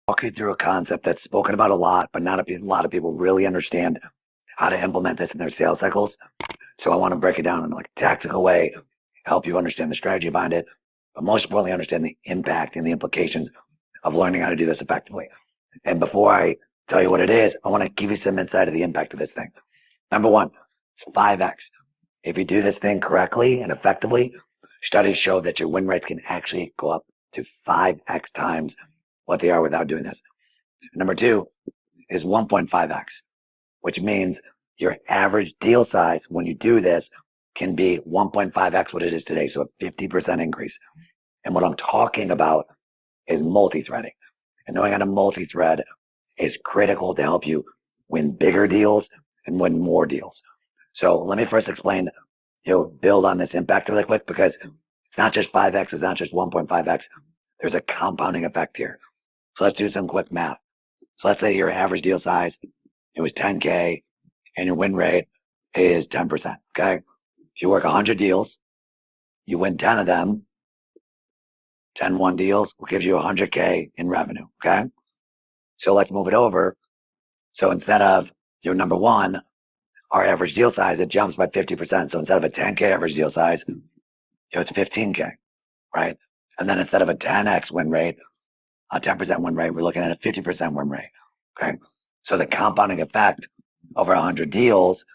Walk you through a concept that's spoken about a lot, but not a lot of people really understand how to implement this in their sales cycles. So I want to break it down in like a tactical way, help you understand the strategy behind it, but most importantly, understand the impact and the implications of learning how to do this effectively. And before I tell you what it is, I want to give you some insight of the impact of this thing. Number one, it's 5x. If you do this thing correctly and effectively, studies show that your win rates can actually go up to 5x times what they are without doing this. Number two is 1.5x, which means your average deal size when you do this can be 1.5x what it is today. So a 50% increase. And what I'm talking about is multi-threading. And knowing how to multi-thread is critical to help you win bigger deals and win more deals. So let me first explain, build on this impact really quick, because it's not just 5x, it's not just 1.5x. There's a compounding effect here. So let's do some quick math. So let's say your average deal size, it was 10K and your win rate is 10%. Okay. If you work 100 deals, you win 10 of them, 10 deals will give you 100K in revenue. Okay. So let's move it over. So instead of your number one, our average deal size, it jumps by 50%. So instead of a 10K average deal size, it's 15K, right? And then instead of a 10x win rate, a 10% win rate, we're looking at a 50% win rate. Okay. So the compounding effect over 100 deals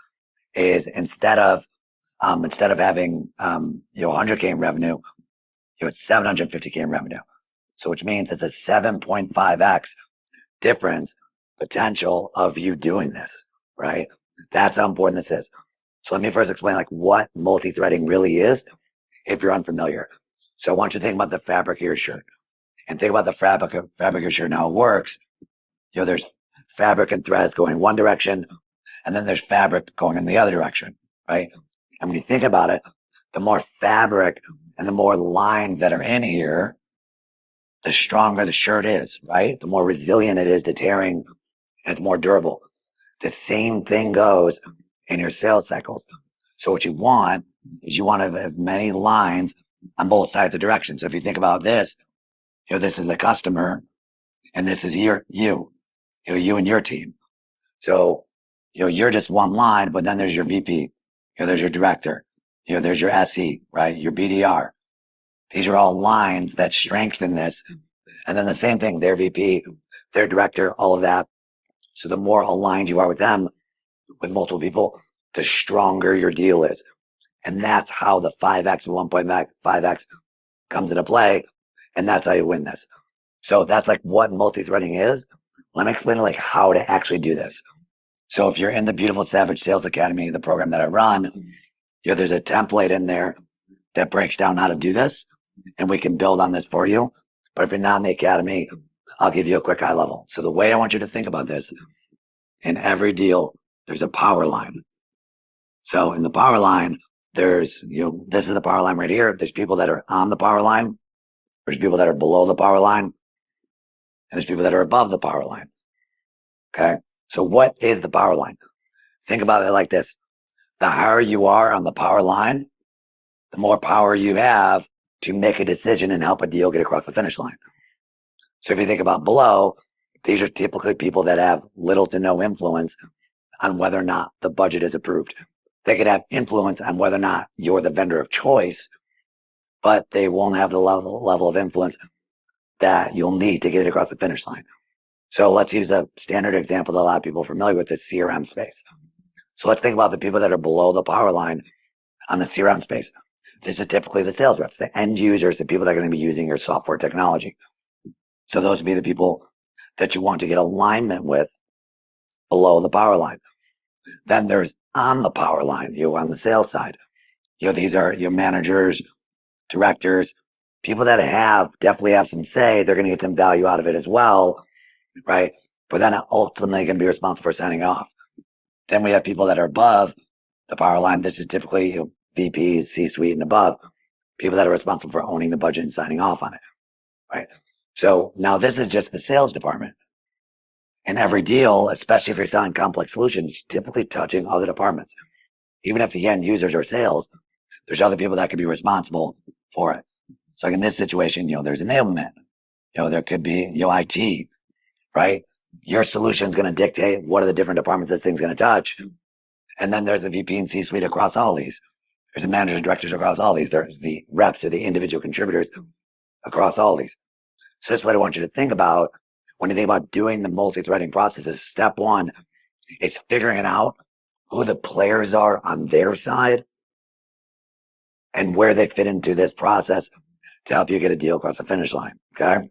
is instead of having, 100K in revenue, it's 750K in revenue. So which means it's a 7.5x difference potential of you doing this, right? That's how important this is. So let me first explain like what multi-threading really is if you're unfamiliar. So I want you to think about the fabric of your shirt and think about the fabric of your shirt and how it works. There's fabric and threads going one direction, and then there's fabric going in the other direction, right? And when you think about it, the more fabric and the more lines that are in here, the stronger the shirt is, right? The more resilient it is to tearing, and it's more durable. The same thing goes in your sales cycles. So what you want is you want to have many lines on both sides of direction. So if you think about this, this is the customer and this is you and your team. So, you're just one line, but then there's your VP, there's your director, there's your SE, right? Your BDR. These are all lines that strengthen this. And then the same thing, their VP, their director, all of that. So the more aligned you are with them, with multiple people, the stronger your deal is. And that's how the 5x and 1.5x comes into play. And that's how you win this. So that's like what multi-threading is. Let me explain like how to actually do this. So if you're in the Beautiful Savage Sales Academy, the program that I run, there's a template in there that breaks down how to do this, and we can build on this for you. But if you're not in the academy, I'll give you a quick high level. So the way I want you to think about this, in every deal, there's a power line. So in the power line, there's, this is the power line right here. There's people that are on the power line. There's people that are below the power line. And there's people that are above the power line. Okay. So what is the power line? Think about it like this. The higher you are on the power line, the more power you have to make a decision and help a deal get across the finish line. So if you think about below, these are typically people that have little to no influence on whether or not the budget is approved. They could have influence on whether or not you're the vendor of choice, but they won't have the level of influence that you'll need to get it across the finish line. So let's use a standard example that a lot of people are familiar with, the CRM space. So let's think about the people that are below the power line on the CRM space. This is typically the sales reps, the end users, the people that are going to be using your software technology. So those would be the people that you want to get alignment with below the power line. Then there's on the power line, on the sales side. These are your managers, directors, people that definitely have some say. They're going to get some value out of it as well, right? But then ultimately going to be responsible for signing off. Then we have people that are above the power line. This is typically VPs, C-suite and above, people that are responsible for owning the budget and signing off on it, right? So now this is just the sales department. And every deal, especially if you're selling complex solutions, typically touching other departments. Even if the end users are sales, there's other people that could be responsible for it. So like in this situation, there's enablement. There could be, IT. right? Your solution is going to dictate what are the different departments this thing's going to touch. And then there's the VP and C-suite across all these. There's the managers and directors across all these. There's the reps or the individual contributors across all these. So that's what I want you to think about when you think about doing the multi-threading process. Is step one is figuring out who the players are on their side and where they fit into this process to help you get a deal across the finish line. Okay.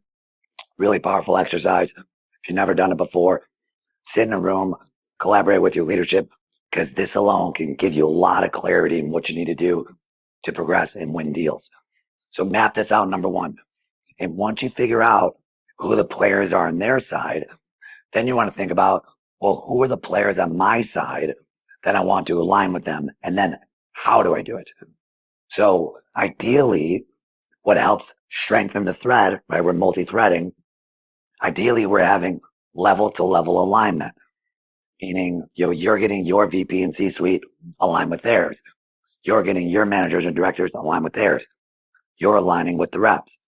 Really powerful exercise. If you've never done it before, sit in a room, collaborate with your leadership, because this alone can give you a lot of clarity in what you need to do to progress and win deals. So map this out, number one. And once you figure out who the players are on their side, then you want to think about, well, who are the players on my side that I want to align with them? And then how do I do it? So ideally, what helps strengthen the thread, right? We're multi-threading. Ideally, we're having level to level alignment, meaning you're getting your VP and C-suite aligned with theirs. You're getting your managers and directors aligned with theirs. You're aligning with the reps.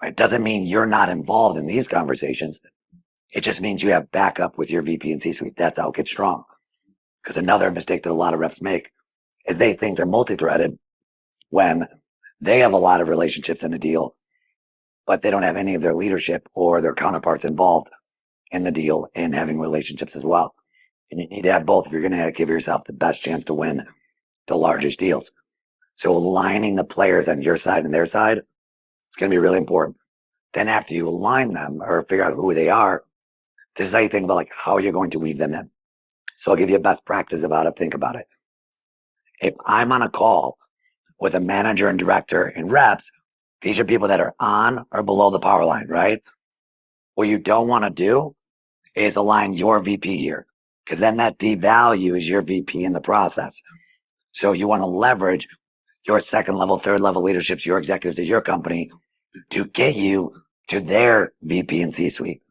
Right? It doesn't mean you're not involved in these conversations. It just means you have backup with your VP and C-suite. That's how it gets strong. Because another mistake that a lot of reps make is they think they're multi-threaded when they have a lot of relationships in a deal, but they don't have any of their leadership or their counterparts involved in the deal and having relationships as well. And you need to have both if you're going to give yourself the best chance to win the largest deals. So aligning the players on your side and their side, it's going to be really important. Then after you align them or figure out who they are, this is how you think about like how you're going to weave them in. So I'll give you a best practice about it. Think about it. If I'm on a call with a manager and director and reps, these are people that are on or below the power line, right? What you don't want to do is align your VP here, because then that devalues your VP in the process. So you want to leverage your second level, third level leaderships, your executives at your company to get you to their VP and C-suite.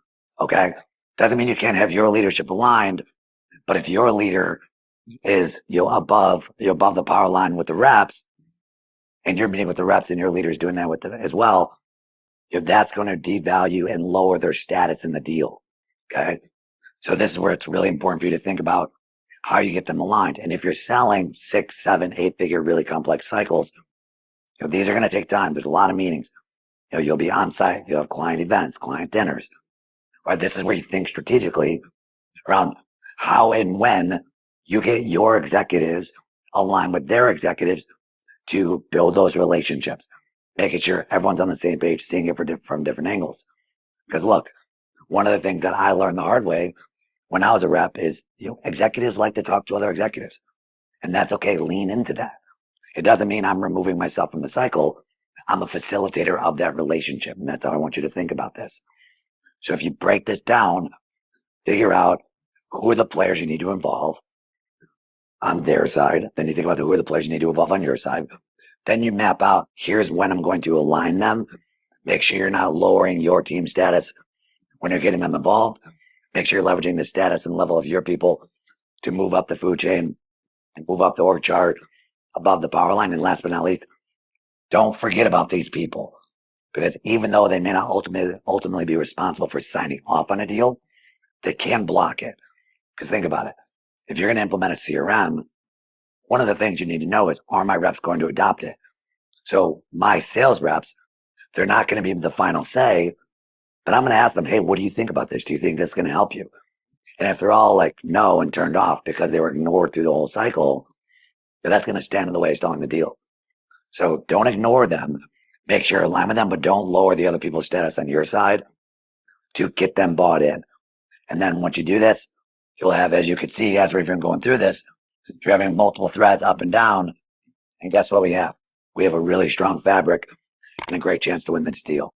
Okay. Doesn't mean you can't have your leadership aligned, but if your leader is above the power line with the reps, and you're meeting with the reps and your leader's doing that with them as well, that's going to devalue and lower their status in the deal. Okay. So this is where it's really important for you to think about how you get them aligned. And if you're selling 6, 7, 8 figure, really complex cycles, these are going to take time. There's a lot of meetings. You'll be on site. You'll have client events, client dinners. Right. This is where you think strategically around how and when you get your executives aligned with their executives to build those relationships, making sure everyone's on the same page, seeing it from different angles. Because look, one of the things that I learned the hard way when I was a rep is, executives like to talk to other executives, and that's okay. Lean into that. It doesn't mean I'm removing myself from the cycle. I'm a facilitator of that relationship. And that's how I want you to think about this. So if you break this down, figure out who are the players you need to involve on their side. Then you think about who are the players you need to involve on your side. Then you map out, here's when I'm going to align them. Make sure you're not lowering your team status when you're getting them involved. Make sure you're leveraging the status and level of your people to move up the food chain and move up the org chart above the power line. And last but not least, don't forget about these people, because even though they may not ultimately be responsible for signing off on a deal, they can block it. Because think about it. If you're going to implement a CRM, one of the things you need to know is, are my reps going to adopt it? So my sales reps, they're not going to be the final say, but I'm going to ask them, hey, what do you think about this? Do you think this is going to help you? And if they're all like, no, and turned off because they were ignored through the whole cycle, that's going to stand in the way of stalling the deal. So don't ignore them. Make sure you align with them, but don't lower the other people's status on your side to get them bought in. And then once you do this, you'll have, as you can see, as we've been going through this, you're having multiple threads up and down. And guess what we have? We have a really strong fabric and a great chance to win this deal.